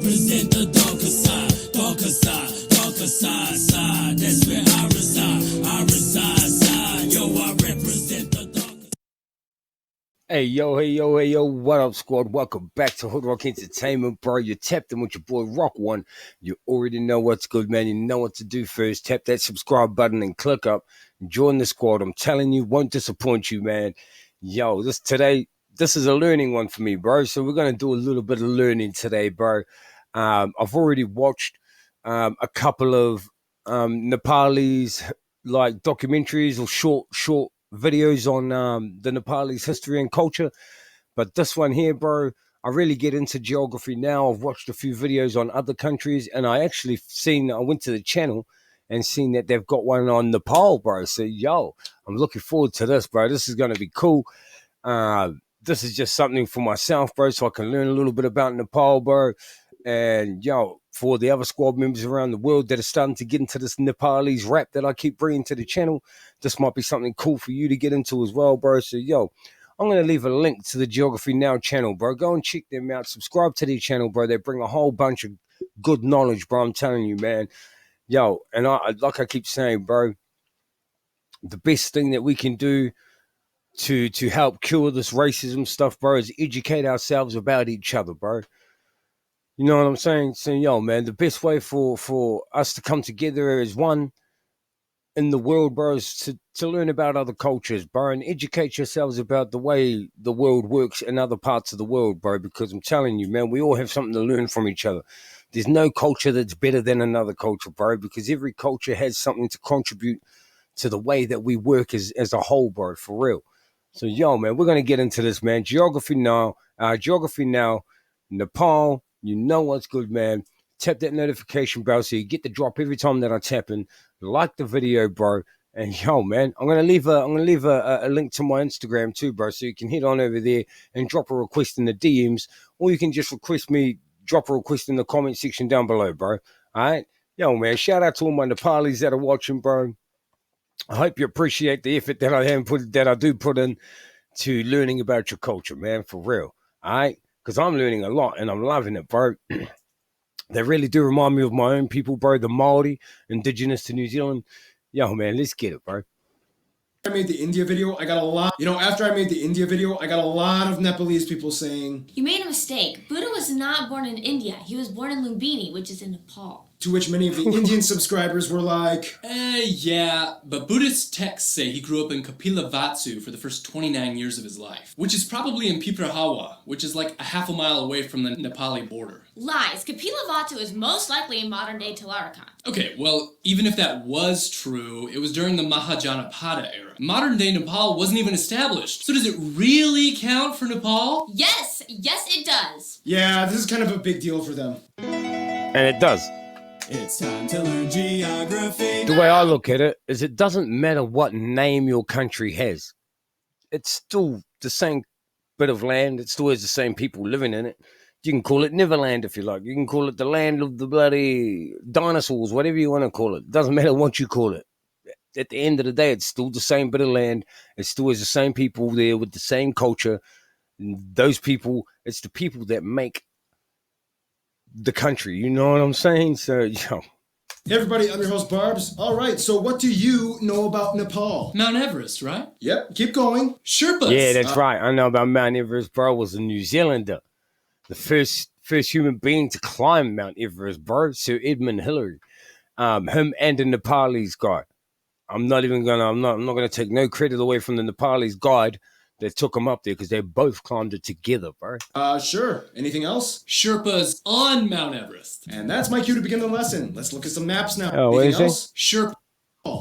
represent the darker side. That's where I reside, side. Yo, I represent the darker. Hey yo, what up, squad? Welcome back to Hood Rock Entertainment, bro. You tapped in with your boy Rock One. You already know what's good, man. You know what to do first. Tap that subscribe button and click up. Join the squad. I'm telling you, won't disappoint you, man. Yo, this is a learning one for me, bro. So we're gonna do a little bit of learning today, bro. I've already watched a couple of Nepalese like documentaries or short videos on the Nepalese history and culture. But this one here, bro, I really get into geography now. I've watched a few videos on other countries, and I went to the channel and seen that they've got one on Nepal, bro. So, yo, I'm looking forward to this, bro. This is going to be cool. Uh, this is just something for myself, bro, so I can learn a little bit about Nepal, bro. And, yo, for the other squad members around the world that are starting to get into this Nepalese rap that I keep bringing to the channel, this might be something cool for you to get into as well, bro. So, yo, I'm going to leave a link to the Geography Now channel, bro. Go and check them out. Subscribe to their channel, bro. They bring a whole bunch of good knowledge, bro. I'm telling you, man. Yo, and like I keep saying, bro, the best thing that we can do to help cure this racism stuff, bro, is educate ourselves about each other, bro. You know what I'm saying? So, yo, man, the best way for us to come together as one in the world, bro, is to learn about other cultures, bro, and educate yourselves about the way the world works in other parts of the world, bro, because I'm telling you, man, we all have something to learn from each other. There's no culture that's better than another culture, bro, because every culture has something to contribute to the way that we work as a whole, bro, for real. So, yo, man, we're going to get into this, man. Geography Now, Nepal, you know what's good, man. Tap that notification bell so you get the drop every time that I tap in. Like the video, bro. And, yo, man, I'm going to leave a link to my Instagram too, bro, so you can head on over there and drop a request in the DMs, or you can just drop a request in the comment section down below, bro. All right? Yo, man, shout out to all my Nepalis that are watching, bro. I hope you appreciate the effort that I do put in to learning about your culture, man, for real. All right? Because I'm learning a lot and I'm loving it, bro. They really do remind me of my own people, bro, the Maori, indigenous to New Zealand. Yo, man, let's get it, bro. I made the India video, I got a lot. After I made the India video, I got a lot of Nepalese people saying, "You made a mistake. Buddha was not born in India. He was born in Lumbini, which is in Nepal." to which many of the Indian subscribers were like, Yeah, but Buddhist texts say he grew up in Kapilavatthu for the first 29 years of his life, which is probably in Piprahawa, which is like a half a mile away from the Nepali border. Lies. Kapilavatthu is most likely in modern-day Tellurikhand. Okay, well, even if that was true, it was during the Mahajanapada era. Modern-day Nepal wasn't even established. So does it really count for Nepal? Yes, it does. yeah, this is kind of a big deal for them. And it does. It's time to learn geography. The way I look at it is it doesn't matter what name your country has. It's still the same bit of land. It still has the same people living in it. You can call it Neverland if you like. You can call it the land of the bloody dinosaurs, whatever you want to call it. It doesn't matter what you call it. At the end of the day, it's still the same bit of land. It still has the same people there with the same culture. Those people, it's the people that make the country. You know what I'm saying? So, yo. Hey everybody, I'm your host Barbs. Alright, so what do you know about Nepal? Mount Everest, right? Yep, keep going. Sherpas. Yeah, that's right. I know about Mount Everest, bro. Was a New Zealander. The first human being to climb Mount Everest, bro. Sir Edmund Hillary. Him and the Nepalese guy. I'm not gonna take no credit away from the Nepalese guide that took him up there because they both climbed it together, bro. Sure. Anything else? Sherpas on Mount Everest. And that's my cue to begin the lesson. Let's look at some maps now. Oh, Anything else? Sherpa.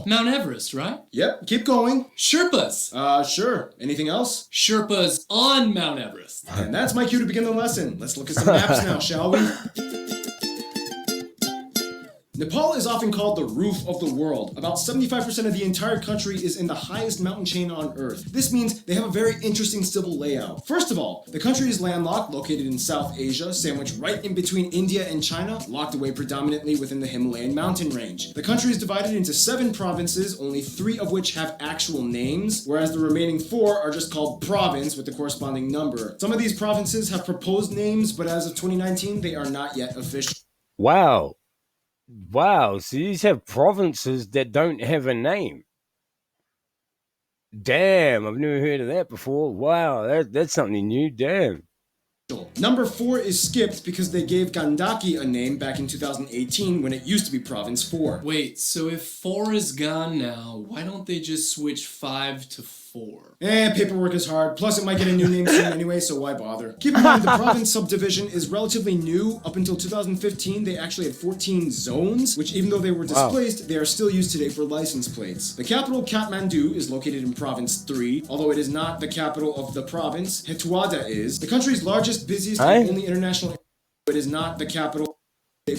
Mount Everest, right? Yep, keep going. Sherpas. Sure. Anything else? Sherpas on Mount Everest. And that's my cue to begin the lesson. Let's look at some maps now, shall we? Nepal is often called the roof of the world. About 75% of the entire country is in the highest mountain chain on Earth. This means they have a very interesting civil layout. First of all, the country is landlocked, located in South Asia, sandwiched right in between India and China, locked away predominantly within the Himalayan mountain range. The country is divided into 7 provinces, only 3 of which have actual names, whereas the remaining 4 are just called province with the corresponding number. Some of these provinces have proposed names, but as of 2019, they are not yet official. Wow. Wow. So these have provinces that don't have a name. Damn, I've never heard of that before. Wow, that's something new. Damn. Number 4 is skipped because they gave Gandaki a name back in 2018 when it used to be Province 4. Wait, so if 4 is gone now, why don't they just switch 5 to 4? Paperwork is hard. Plus, it might get a new name soon anyway, so why bother? Keep in mind, the province subdivision is relatively new. Up until 2015, they actually had 14 zones, which even though they were displaced, they are still used today for license plates. The capital, Kathmandu, is located in Province 3, although it is not the capital of the province. Hetwada is. The country's largest, busiest, and only international airport. It is not the capital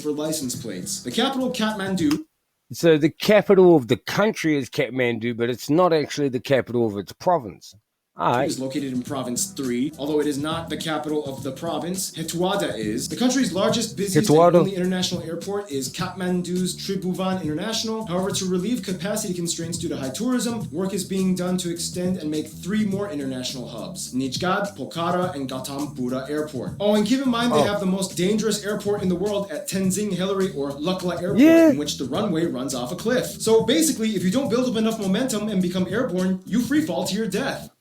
for license plates. The capital, Kathmandu. So the capital of the country is Kathmandu, but it's not actually the capital of its province. It is located in Province 3, although it is not the capital of the province. Hetwada is. The country's largest, busiest, and only international airport is Kathmandu's Tribhuvan International. However, to relieve capacity constraints due to high tourism, work is being done to extend and make 3 more international hubs: Nijgad, Pokhara, and Gautam Buddha Airport. Oh, and keep in mind they have the most dangerous airport in the world at Tenzing Hillary or Lukla Airport, in which the runway runs off a cliff. So basically, if you don't build up enough momentum and become airborne, you free fall to your death.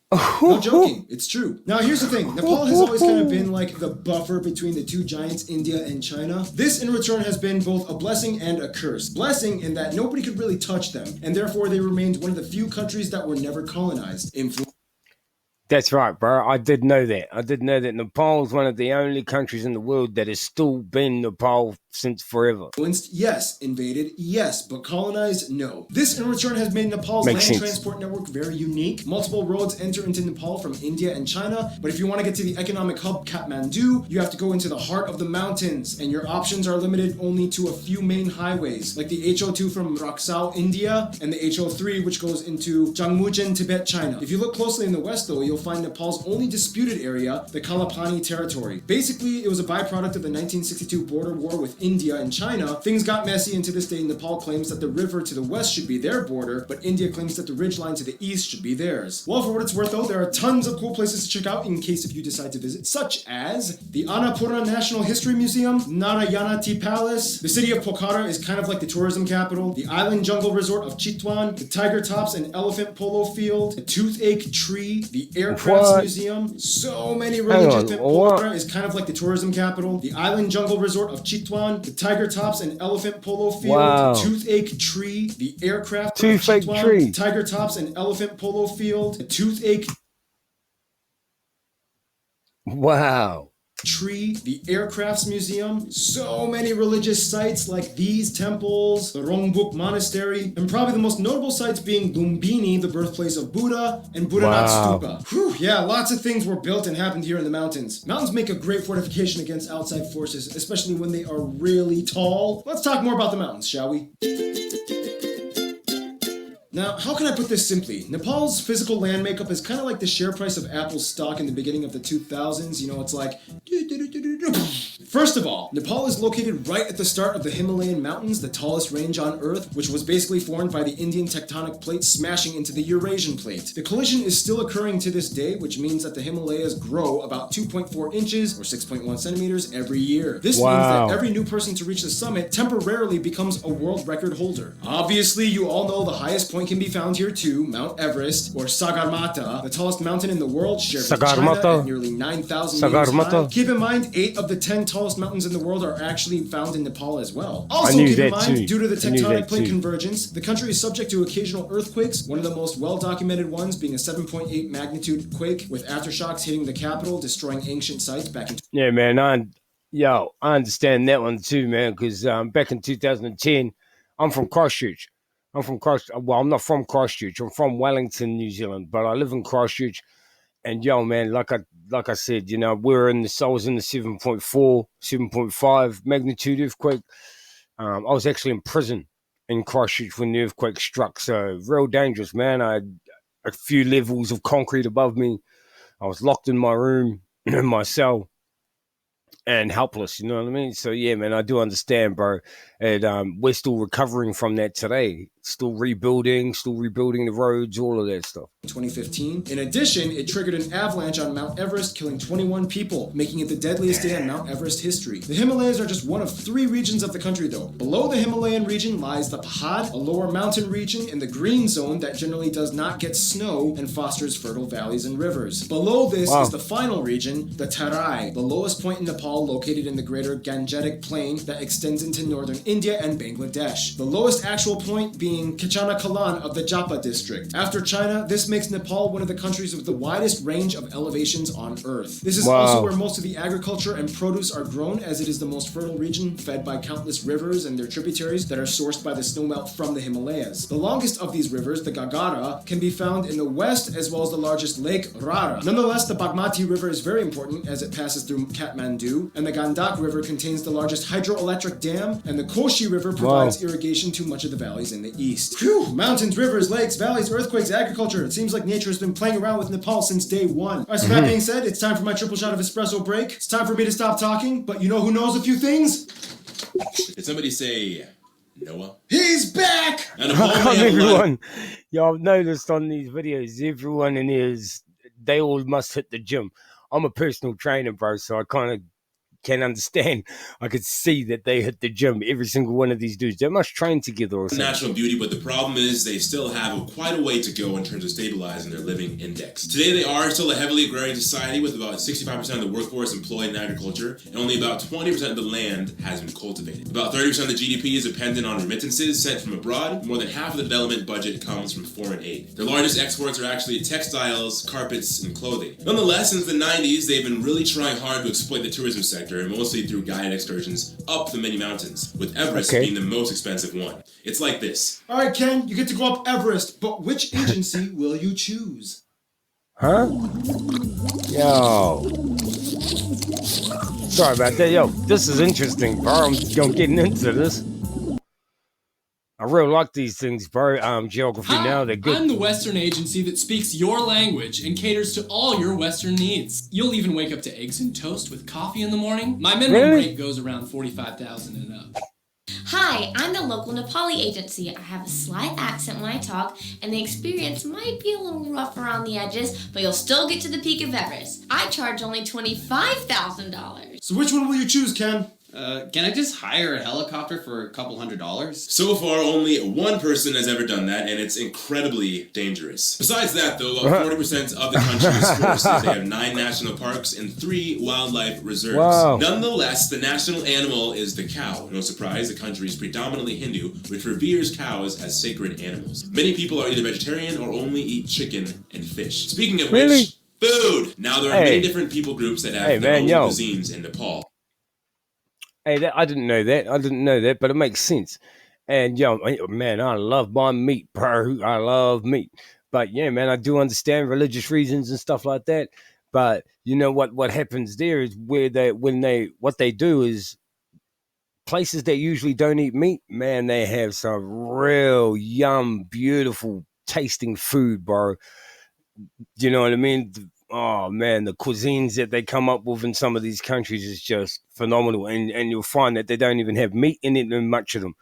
No joking, it's true. Now here's the thing, Nepal has always kind of been like the buffer between the 2 giants, India and China. This in return has been both a blessing and a curse. Blessing in that nobody could really touch them, and therefore they remained one of the few countries that were never colonized. That's right, bro. I did know that. I did know that Nepal is one of the only countries in the world that has still been Nepal since forever. Influenced, yes. Invaded, yes. But colonized, no. This in return has made Nepal's land transport network very unique. Multiple roads enter into Nepal from India and China, but if you want to get to the economic hub Kathmandu, you have to go into the heart of the mountains, and your options are limited only to a few main highways, like the HO2 from Raksao, India, and the HO3, which goes into Jangmujen, Tibet, China. If you look closely in the west, though, you'll find Nepal's only disputed area, the Kalapani territory. Basically, it was a byproduct of the 1962 border war with India and China. Things got messy, and to this day, Nepal claims that the river to the west should be their border, but India claims that the ridgeline to the east should be theirs. Well, for what it's worth, though, there are tons of cool places to check out in case if you decide to visit, such as the Annapurna National History Museum, Narayana Tea Palace. The city of Pokhara is kind of like the tourism capital. The Island Jungle Resort of Chitwan, the Tiger Tops and Elephant Polo Field, the Toothache Tree, the Aircrafts Museum. So many religious. Pokhara is kind of like the tourism capital. The Island Jungle Resort of Chitwan, the Tiger Tops and Elephant Polo Field, the Toothache Tree, the Aircraft Toothache Chitwan, Tree, the Tiger Tops and Elephant Polo Field, the Toothache Tree, the Aircrafts Museum. So many religious sites like these temples, the Rongbuk Monastery, and probably the most notable sites being Lumbini, the birthplace of Buddha, and Buddhanath Stupa. Whew, yeah, lots of things were built and happened here in the mountains. Mountains make a great fortification against outside forces, especially when they are really tall. Let's talk more about the mountains, shall we? Now, how can I put this simply? Nepal's physical land makeup is kind of like the share price of Apple's stock in the beginning of the 2000s. You know, it's like... First of all, Nepal is located right at the start of the Himalayan mountains, the tallest range on Earth, which was basically formed by the Indian tectonic plate smashing into the Eurasian plate. The collision is still occurring to this day, which means that the Himalayas grow about 2.4 inches or 6.1 centimeters every year. This means that every new person to reach the summit temporarily becomes a world record holder. Obviously, you all know the highest point can be found here too, Mount Everest, or Sagarmatha, the tallest mountain in the world, shared with China at nearly 9,000 meters high. Keep in mind, 8 of the 10 tallest mountains in the world are actually found in Nepal as well. Also keep in mind, due to the tectonic plate convergence, the country is subject to occasional earthquakes, one of the most well-documented ones being a 7.8 magnitude quake with aftershocks hitting the capital, destroying ancient sites back in... Yeah, man, I understand that one too, man, because back in 2010, I'm from Christchurch. Well, I'm not from Christchurch. I'm from Wellington, New Zealand, but I live in Christchurch. And yo, man, like I said, you know, I was in the 7.4, 7.5 magnitude earthquake. I was actually in prison in Christchurch when the earthquake struck. So real dangerous, man. I had a few levels of concrete above me. I was locked in my room, in my cell, and helpless. You know what I mean? So yeah, man, I do understand, bro. And we're still recovering from that today. Still rebuilding the roads, all of that stuff. 2015. In addition, it triggered an avalanche on Mount Everest, killing 21 people, making it the deadliest day in Mount Everest history. The Himalayas are just one of 3 regions of the country, though. Below the Himalayan region lies the Pahad, a lower mountain region in the green zone that generally does not get snow and fosters fertile valleys and rivers. Below this is the final region, the Tarai, the lowest point in Nepal, located in the greater Gangetic Plain that extends into northern India and Bangladesh. The lowest actual point being Kachanakalan of the Japa district. After China, this makes Nepal one of the countries with the widest range of elevations on Earth. This is also where most of the agriculture and produce are grown, as it is the most fertile region, fed by countless rivers and their tributaries that are sourced by the snowmelt from the Himalayas. The longest of these rivers, the Gagara, can be found in the west, as well as the largest lake, Rara. Nonetheless, the Bagmati River is very important as it passes through Kathmandu, and the Gandak River contains the largest hydroelectric dam, and the Koshi River provides irrigation to much of the valleys in the east. Phew! Mountains, rivers, lakes, valleys, earthquakes, agriculture. It seems like nature has been playing around with Nepal since day one. Alright, so that being said, it's time for my triple shot of espresso break. It's time for me to stop talking, but you know who knows a few things? Did somebody say Noah? He's back! And a whole Everyone, y'all noticed on these videos, everyone in here they all must hit the gym. I'm a personal trainer, bro, so I kind of can understand. I could see that they hit the gym. Every single one of these dudes, they must train together or something. Natural beauty, but the problem is they still have quite a way to go in terms of stabilizing their living index. Today they are still a heavily agrarian society with about 65% of the workforce employed in agriculture, and only about 20% of the land has been cultivated. About 30% of the GDP is dependent on remittances sent from abroad. More than half of the development budget comes from foreign aid. Their largest exports are actually textiles, carpets, and clothing. Nonetheless, since the 90s, they've been really trying hard to exploit the tourism sector, and mostly through guided excursions up the many mountains, with Everest being the most expensive one. It's like this. Alright, Ken, you get to go up Everest, but which agency will you choose? Huh? Yo. Sorry about that. Yo, this is interesting, bro. I'm getting into this. I really like these things, bro. Geography now, they're good. I'm the Western agency that speaks your language and caters to all your Western needs. You'll even wake up to eggs and toast with coffee in the morning. My minimum rate goes around $45,000 and up. Hi, I'm the local Nepali agency. I have a slight accent when I talk, and the experience might be a little rough around the edges, but you'll still get to the peak of Everest. I charge only $25,000. So which one will you choose, Ken? Can I just hire a helicopter for a couple $100s? So far, only one person has ever done that, and it's incredibly dangerous. Besides that, though, about 40% of the country is forested. They have 9 national parks and 3 wildlife reserves. Wow. Nonetheless, the national animal is the cow. No surprise, the country is predominantly Hindu, which reveres cows as sacred animals. Many people are either vegetarian or only eat chicken and fish. Speaking of which, food! Now, there are many different people groups that have their own cuisines in Nepal. Hey, I didn't know that, but it makes sense. And, yo, man, I love my meat, bro. I love meat. But, yeah, man, I do understand religious reasons and stuff like that. But, you know, what happens there is what they do is places that usually don't eat meat, man, they have some real beautiful tasting food, bro. You know what I mean? Oh man, the cuisines that they come up with in some of these countries is just phenomenal, and you'll find that they don't even have meat in it in much of them,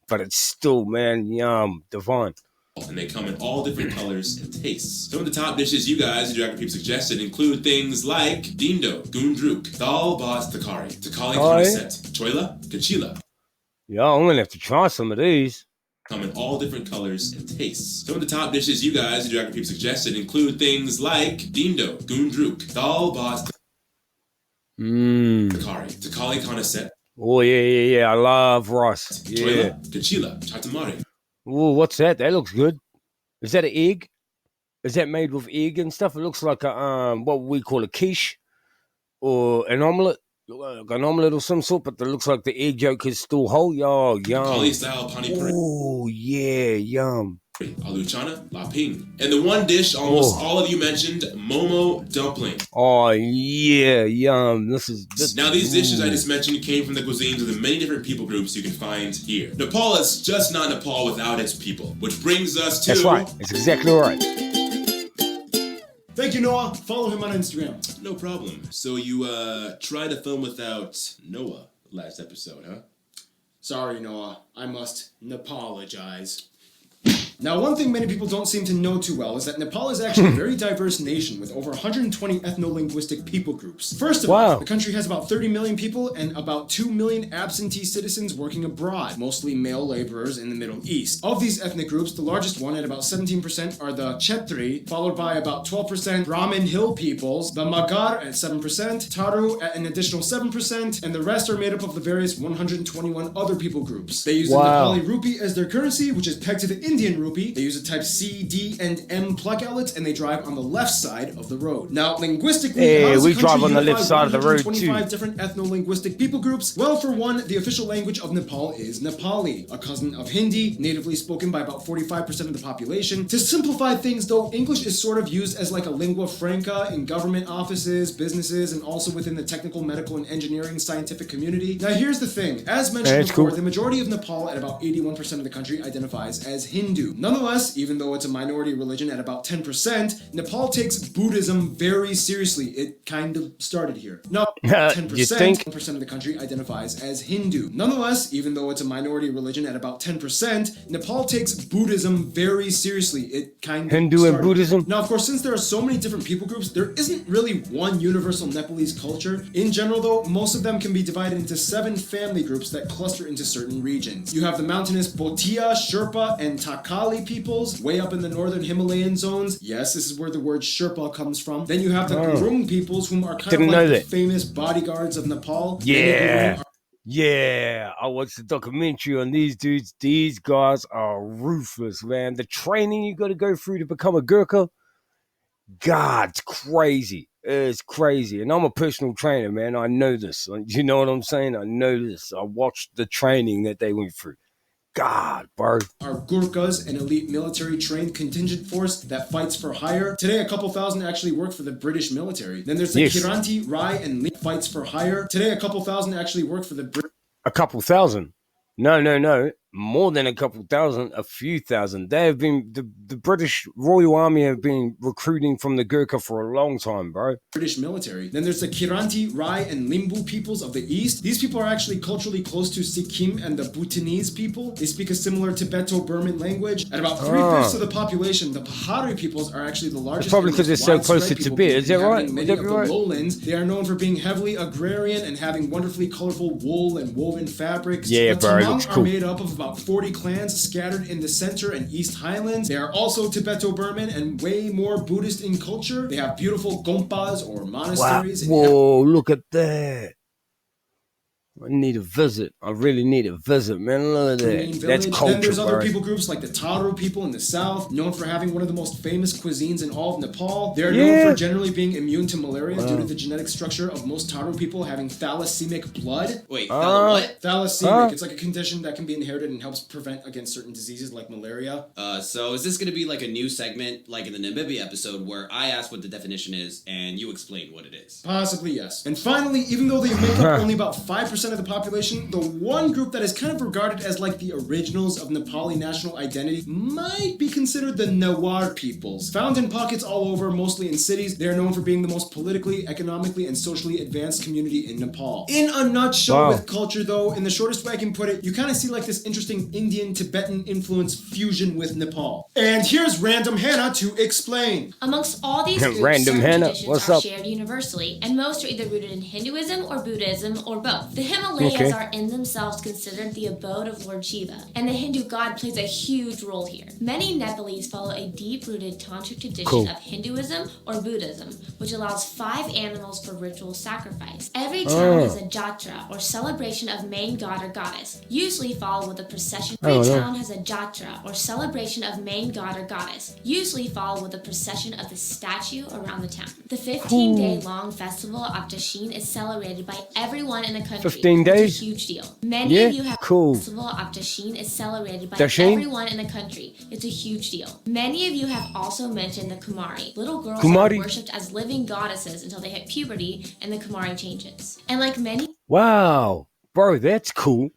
but it's still, man, divine. And they come in all different colors and tastes. Some of the top dishes you guys, the Geography people suggested, include things like dindo, gundruk, dal bas takari, takali kanaset, choila, kachila. Yeah, I'm gonna have to try some of these. Come in all different colors and tastes. Some of the top dishes you guys, the Geography people suggested, include things like dindo, gundruk, dal bas takari, takali kanaset. Oh yeah. I love rice. Yeah. Choila, kachila, chatamari. Oh, what's that? That looks good. Is that an egg? Is that made with egg and stuff? It looks like a what we call a quiche or an omelette. Like an omelette of some sort, but it looks like the egg yolk is still whole. Yo, yum. Kali style pani puri. Oh, yeah, yum. Aluchana Laping. And the one dish almost all of you mentioned, Momo dumpling. Oh yeah, yum. Now these dishes I just mentioned came from the cuisines of the many different people groups you can find here. Nepal is just not Nepal without its people, which brings us to... That's right. That's exactly right. Thank you, Noah. Follow him on Instagram. No problem. So you tried to film without Noah last episode, huh? Sorry, Noah. I must apologize. Now, one thing many people don't seem to know too well is that Nepal is actually a very diverse nation with over 120 ethno-linguistic people groups. First of all, the country has about 30 million people and about 2 million absentee citizens working abroad, mostly male laborers in the Middle East. Of these ethnic groups, the largest one at about 17% are the Chetri, followed by about 12% Brahmin Hill peoples, the Magar at 7%, Taru at an additional 7%, and the rest are made up of the various 121 other people groups. They use the Nepali rupee as their currency, which is pegged to the Indian rupee. They use a type C, D, and M plug outlets, and they drive on the left side of the road. Now, linguistically, how does we the drive country on the left unify side of the road too. 125 different ethno-linguistic people groups? Well, for one, the official language of Nepal is Nepali, a cousin of Hindi, natively spoken by about 45% of the population. To simplify things, though, English is sort of used as like a lingua franca in government offices, businesses, and also within the technical, medical, and engineering scientific community. Now, here's the thing. As mentioned before, the majority of Nepal, at about 81% of the country, identifies as Hindu. Nonetheless, even though it's a minority religion at about 10%, Nepal takes Buddhism very seriously. It kind of started here. Now, 10% of the country identifies as Hindu. Nonetheless, even though it's a minority religion at about 10%, Nepal takes Buddhism very seriously. It kind of Hindu and Buddhism? Now, of course, since there are so many different people groups, there isn't really one universal Nepalese culture. In general, though, most of them can be divided into 7 family groups that cluster into certain regions. You have the mountainous Bhotia, Sherpa, and Takali peoples, way up in the northern Himalayan zones. Yes, this is where the word Sherpa comes from. Then you have the Gurung peoples, whom are kind of like the famous bodyguards of Nepal. Yeah, I watched the documentary on these dudes. These guys are ruthless, man. The training you got to go through to become a Gurkha, God's crazy. It's crazy. And I'm a personal trainer, man. I know this. You know what I'm saying? I know this. I watched the training that they went through. God, bro. Are Gurkhas, an elite military-trained contingent force that fights for hire. Today, a couple thousand actually work for the British military. Then there's the Kiranti, Rai, and Lee fights for hire. Today, a couple thousand actually work for the A couple thousand? No. More than a couple thousand, a few thousand. They have been, the British Royal Army have been recruiting from the Gurkha for a long time, bro. British military. Then there's the Kiranti, Rai, and Limbu peoples of the east. These people are actually culturally close to Sikkim and the Bhutanese people. They speak a similar Tibeto-Burman language. At about 3/5 of the population, the Pahari peoples are actually the largest. It's probably because they're so close to Tibet. Is that right? Many of the lowlands. They are known for being heavily agrarian and having wonderfully colorful wool and woven fabrics. Yeah, the bro, Tamang looks are cool. made up of about 40 clans scattered in the center and east highlands. They are also Tibeto-Burman and way more Buddhist in culture. They have beautiful gompas or monasteries. Wow. Whoa, look at that. I need a visit. I really need a visit, man. Look at that. That's culture, Then there's other bro. people groups like the Taru people in the south, known for having one of the most famous cuisines in all of Nepal. They are known for generally being immune to malaria due to the genetic structure of most Taru people having thalassemic blood. Wait, what? Thalassemic. It's like a condition that can be inherited and helps prevent against certain diseases like malaria. So is this going to be like a new segment, like in the Namibia episode, where I ask what the definition is and you explain what it is? Possibly, yes. And finally, even though they make up only about 5% of the population, the one group that is kind of regarded as like the originals of Nepali national identity might be considered the Newar peoples. Found in pockets all over, mostly in cities, they are known for being the most politically, economically, and socially advanced community in Nepal. In a nutshell, with culture though, in the shortest way I can put it, you kind of see like this interesting Indian-Tibetan influence fusion with Nepal. And here's Random Hannah to explain. Amongst all these groups, Random certain Hannah, traditions what's are up? shared universally, and most are either rooted in Hinduism or Buddhism or both. The Himalayas are in themselves considered the abode of Lord Shiva, and the Hindu god plays a huge role here. Many Nepalese follow a deep-rooted tantric tradition of Hinduism or Buddhism, which allows 5 animals for ritual sacrifice. Every town has a jatra, or celebration of main god or goddess, usually followed with a procession. Every town has a jatra, or celebration of main god or goddess, usually followed with a procession of the statue around the town. The 15-day long festival of Dashin is celebrated by everyone in the country. 15 It's days? a huge deal. Many Yeah? of you have Cool. the festival of Dashin is celebrated by Dashin? everyone in the country. It's a huge deal. Many of you have also mentioned the Kumari. Little girls Kumari? are worshipped as living goddesses until they hit puberty and the Kumari changes. And like many Wow. Bro, that's cool.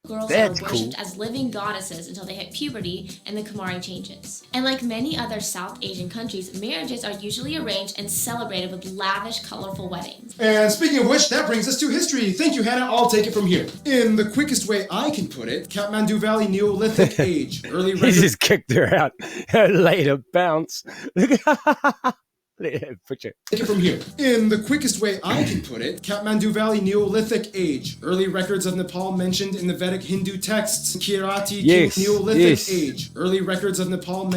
girls That's are worshipped cool. as living goddesses until they hit puberty and the Kumari changes. And like many other South Asian countries, marriages are usually arranged and celebrated with lavish, colorful weddings. And speaking of which, that brings us to history. Thank you, Hannah. I'll take it from here. In the quickest way I can put it, Kathmandu Valley Neolithic Age. Early He record just kicked her out. Later, bounce. Picture. Take it from here. In the quickest way I can put it, Kathmandu Valley Neolithic Age. Early records of Nepal mentioned in the Vedic Hindu texts. Kirati Yes, Neolithic yes. Age. Early records of Nepal.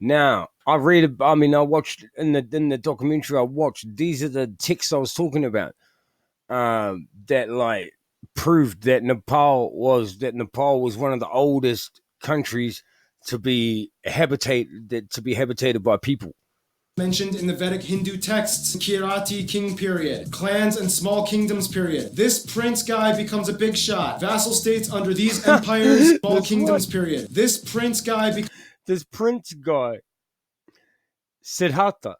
Now, I watched in the documentary I watched, these are the texts I was talking about. That like proved that Nepal was one of the oldest countries to be habitated by people. Mentioned in the Vedic Hindu texts, Kirati king period, clans and small kingdoms period. This prince guy becomes a big shot. Vassal states under these empires, small This kingdoms what? period. This prince guy This prince guy, Siddhartha.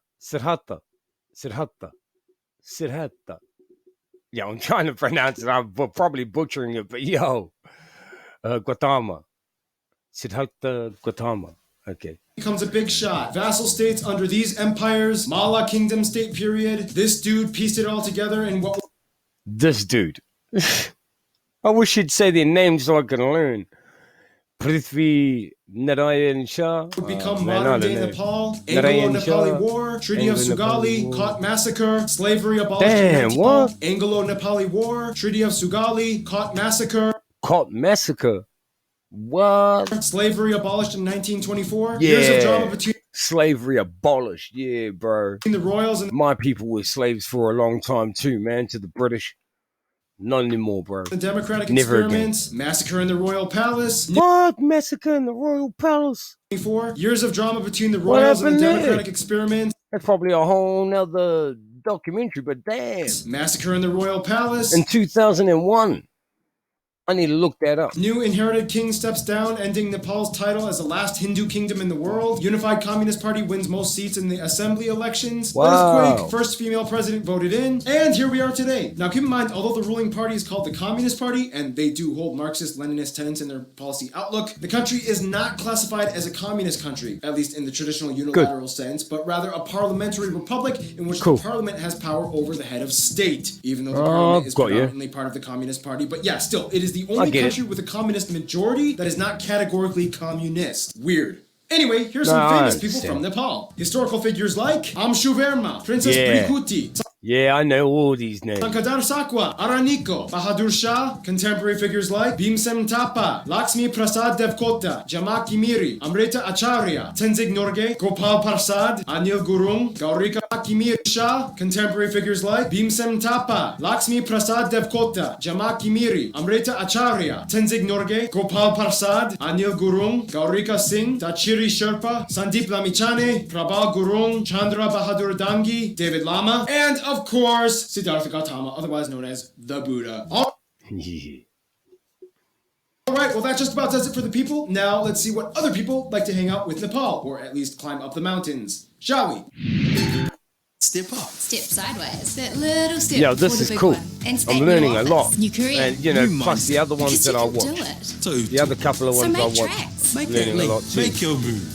Yeah, I'm trying to pronounce it. I'm probably butchering it, but Gautama. Siddhartha Gautama. Okay. becomes a big shot. Vassal states under these empires, Mala kingdom state period. This dude pieced it all together in what This dude. I wish you'd say their names so I could learn. Prithvi Narayan Shah. would become I modern day don't know. Nepal, Narayan Anglo-Nepali Shah, War, Treaty of Anglo-Nepali Sugali, War. caught massacre, slavery abolished Damn, in what? Nepal, Anglo-Nepali War, Treaty of Sugali, caught massacre, Caught massacre. What? slavery abolished in 1924, years of drama Yeah. between Slavery abolished. Yeah, bro. the royals and My people were slaves for a long time too, man, to the British. Not anymore, bro. the democratic Never experiments, massacre in the royal palace, What? Massacre in the Royal Palace? 24, years of drama between the What royals and the happened there? democratic experiments, That's probably a whole nother documentary, but damn. massacre in the royal palace, In 2001. I need to look that up. new inherited king steps down, ending Nepal's title as the last Hindu kingdom in the world. Unified Communist Party wins most seats in the assembly elections. Wow. Earthquake, first female president voted in. And here we are today. Now keep in mind, although the ruling party is called the Communist Party, and they do hold Marxist-Leninist tenets in their policy outlook, the country is not classified as a communist country, at least in the traditional unilateral sense, but rather a parliamentary republic in which Cool. the parliament has power over the head of state, even though the Oh, parliament is got you. predominantly part of the Communist Party. But yeah, still, it is the I only get it. country with a communist majority that is not categorically communist. Weird. Anyway, here's some No, I famous people understand. from Nepal. Historical figures like Amshu Verma, Princess Yeah. Prikuti, Yeah, I know all these names. Sankadar Sakwa, Araniko, Bahadur Shah, contemporary figures like Bhimsen Tapa, Lakshmi Prasad Devkota, Jamaki Miri, Amrita Acharya, Tenzing Norge, Gopal Prasad, Anil Gurung, Gaurika Kimir Shah, contemporary figures like Bhimsen Tapa, Lakshmi Prasad Devkota, Jamaki Miri, Amrita Acharya, Tenzing Norge, Gopal Prasad, Anil Gurung, Gaurika Singh, Tachiri Sherpa, Sandeep Lamichane, Prabal Gurung, Chandra Bahadur Dangi, David Lama, and of course, Siddhartha Gautama, otherwise known as the Buddha. Yeah. Alright, well that just about does it for the people. Now let's see what other people like to hang out with Nepal, or at least climb up the mountains. Shall we? Step up. Step sideways. That little step. Yo, this for the is big cool. one. And state I'm new learning a office. lot. New career. And, you know, New plus the other ones Because you that I can do watched. it. So The other couple of So ones I make watched. tracks. make Learning that a lot leap. too. Make your move.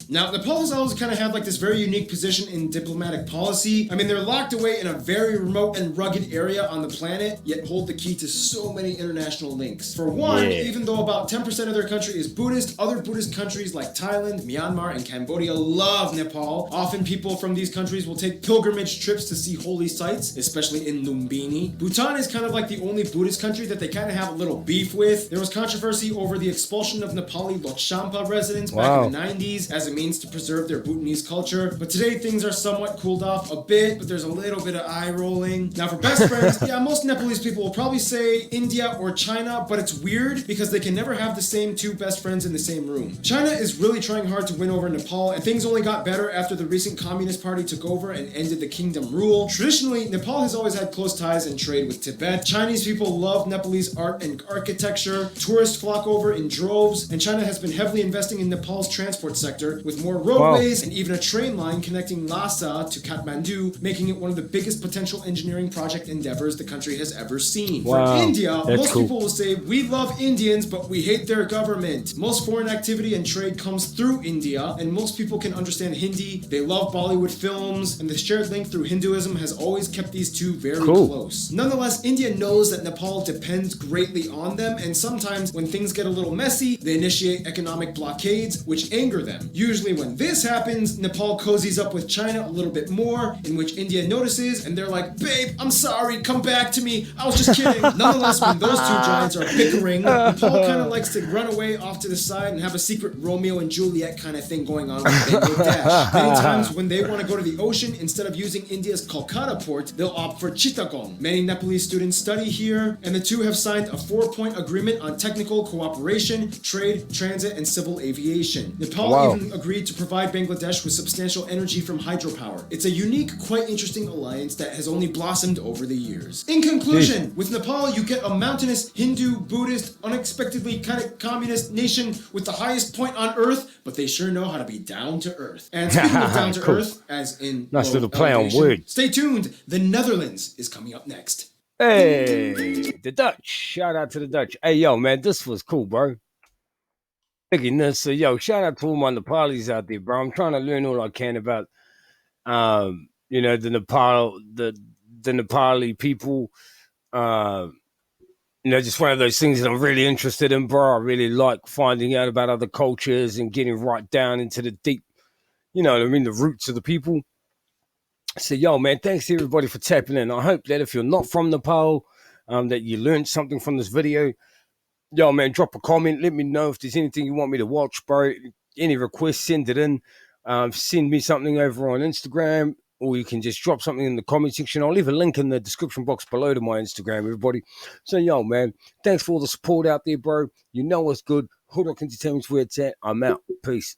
Now, Nepal has always kind of had like this very unique position in diplomatic policy. I mean, they're locked away in a very remote and rugged area on the planet, yet hold the key to so many international links. For one, Yeah. even though about 10% of their country is Buddhist, other Buddhist countries like Thailand, Myanmar, and Cambodia love Nepal. Often people from these countries will take pilgrimage trips to see holy sites, especially in Lumbini. Bhutan is kind of like the only Buddhist country that they kind of have a little beef with. There was controversy over the expulsion of Nepali Lhotshampa residents back in the 90s as a means means to preserve their Bhutanese culture. But today things are somewhat cooled off a bit, but there's a little bit of eye rolling. Now for best friends, yeah, most Nepalese people will probably say India or China, but it's weird because they can never have the same two best friends in the same room. China is really trying hard to win over Nepal, and things only got better after the recent Communist Party took over and ended the kingdom rule. Traditionally, Nepal has always had close ties and trade with Tibet. Chinese people love Nepalese art and architecture. Tourists flock over in droves, and China has been heavily investing in Nepal's transport sector with more roadways and even a train line connecting Lhasa to Kathmandu, making it one of the biggest potential engineering project endeavors the country has ever seen. For India, most people will say, we love Indians, but we hate their government. Most foreign activity and trade comes through India, and most people can understand Hindi. They love Bollywood films, and the shared link through Hinduism has always kept these two very close. Nonetheless, India knows that Nepal depends greatly on them, and sometimes when things get a little messy, they initiate economic blockades, which anger them. Usually when this happens, Nepal cozies up with China a little bit more, in which India notices, and they're like, babe, I'm sorry, come back to me, I was just kidding. Nonetheless, when those two giants are bickering, Nepal kind of likes to run away off to the side and have a secret Romeo and Juliet kind of thing going on with Bangladesh. Many times when they want to go to the ocean, instead of using India's Kolkata port, they'll opt for Chittagong. Many Nepalese students study here, and the two have signed a 4-point agreement on technical cooperation, trade, transit, and civil aviation. Nepal even agreed to provide Bangladesh with substantial energy from hydropower. It's a unique, quite interesting alliance that has only blossomed over the years. In conclusion, with Nepal, you get a mountainous, Hindu, Buddhist, unexpectedly kind of communist nation with the highest point on earth, but they sure know how to be down to earth. And speaking of down to earth, as in nice little play on words. Stay tuned. The Netherlands is coming up next. Hey, the Dutch. Shout out to the Dutch. Hey, yo, man, this was cool, bro. So, yo, shout out to all my Nepalis out there, bro. I'm trying to learn all I can about, you know, the Nepali people. You know, just one of those things that I'm really interested in, bro. I really like finding out about other cultures and getting right down into the deep, you know what I mean, the roots of the people. So, yo, man, thanks to everybody for tapping in. I hope that if you're not from Nepal, that you learned something from this video. Yo, man, drop a comment. Let me know if there's anything you want me to watch, bro. Any requests, send it in. Send me something over on Instagram, or you can just drop something in the comment section. I'll leave a link in the description box below to my Instagram, everybody. So, yo, man, thanks for all the support out there, bro. You know what's good. Hood Rock Entertainment's where it's at. I'm out. Peace.